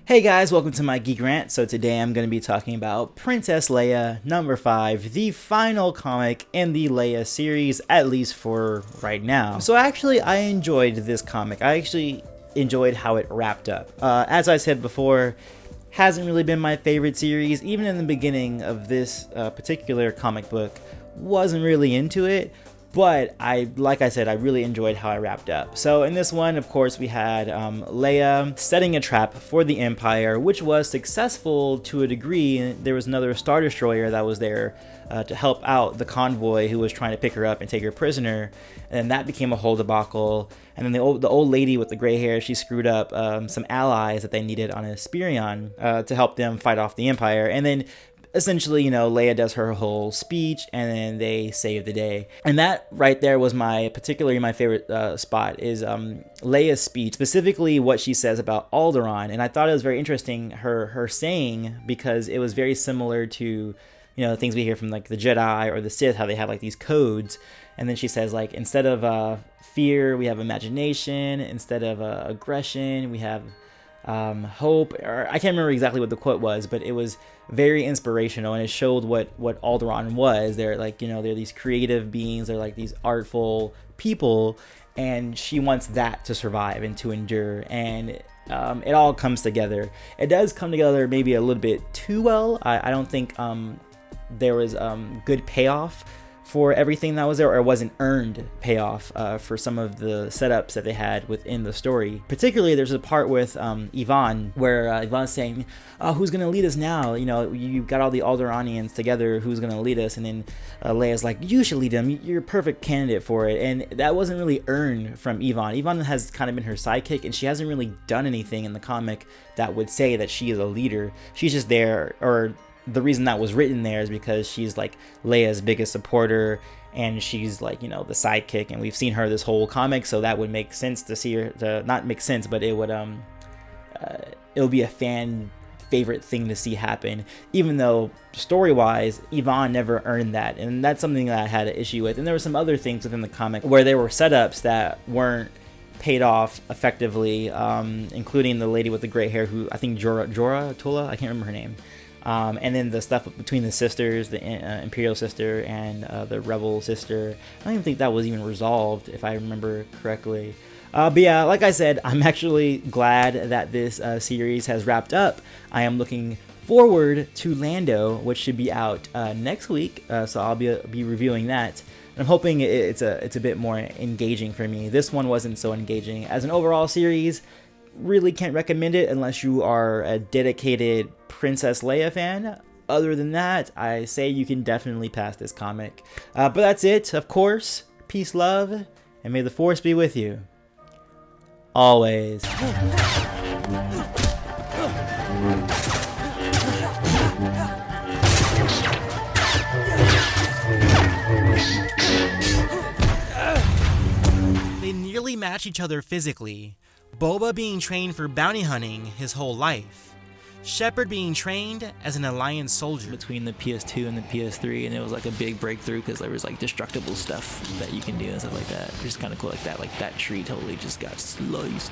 Hey guys, welcome to my Geek Rant. So today I'm going to be talking about Princess Leia number 5, the final comic in the Leia series, at least for right now. So actually, I enjoyed this comic. I actually enjoyed how it wrapped up. As I said before, hasn't really been my favorite series. Even in the beginning of this particular comic book, wasn't really into it. But like I said, I really enjoyed how I wrapped up. So in this one, of course, we had Leia setting a trap for the Empire, which was successful to a degree. There was another Star Destroyer that was there to help out the convoy who was trying to pick her up and take her prisoner. And that became a whole debacle. And then the old lady with the gray hair, she screwed up some allies that they needed on Hesperion to help them fight off the Empire. And then essentially, Leia does her whole speech and then they save the day. And that right there was particularly my favorite spot is Leia's speech, specifically what she says about Alderaan. And I thought it was very interesting, her saying, because it was very similar to, things we hear from like the Jedi or the Sith, how they have like these codes. And then she says, like, instead of fear, we have imagination. Instead of aggression, we have hope. Or I can't remember exactly what the quote was, but it was very inspirational, and it showed what Alderaan was. They're like, they're these creative beings, they're like these artful people, and she wants that to survive and to endure. And it all comes together. It does come together maybe a little bit too well. I don't think there was good payoff for everything that was there, or it wasn't earned payoff for some of the setups that they had within the story. Particularly, there's a part with Yvonne where Yvonne's saying, who's going to lead us now? You've got all the Alderaanians together, who's going to lead us? And then Leia's like, you should lead them. You're a perfect candidate for it. And that wasn't really earned from Yvonne. Yvonne has kind of been her sidekick, and she hasn't really done anything in the comic that would say that she is a leader. She's just there, or the reason that was written there is because she's like Leia's biggest supporter, and she's like, the sidekick, and we've seen her this whole comic, so that would make sense to see her, to not make sense, but it would be a fan favorite thing to see happen, even though story-wise Yvonne never earned that. And that's something that I had an issue with. And there were some other things within the comic where there were setups that weren't paid off effectively, including the lady with the gray hair, who I think Jorah Tola, I can't remember her name. And then the stuff between the sisters, the Imperial sister and the Rebel sister, I don't even think that was even resolved, if I remember correctly. But yeah, like I said, I'm actually glad that this series has wrapped up. I am looking forward to Lando, which should be out next week, so I'll be reviewing that. I'm hoping it's a bit more engaging for me. This one wasn't so engaging. As an overall series, really can't recommend it unless you are a dedicated Princess Leia fan. Other than that, I say you can definitely pass this comic. But that's it, of course. Peace, love, and may the Force be with you. Always. They nearly match each other physically. Boba being trained for bounty hunting his whole life. Shepard being trained as an Alliance soldier. Between the PS2 and the PS3, and it was like a big breakthrough because there was like destructible stuff that you can do and stuff like that. It's just kind of cool like that. Like that tree totally just got sliced.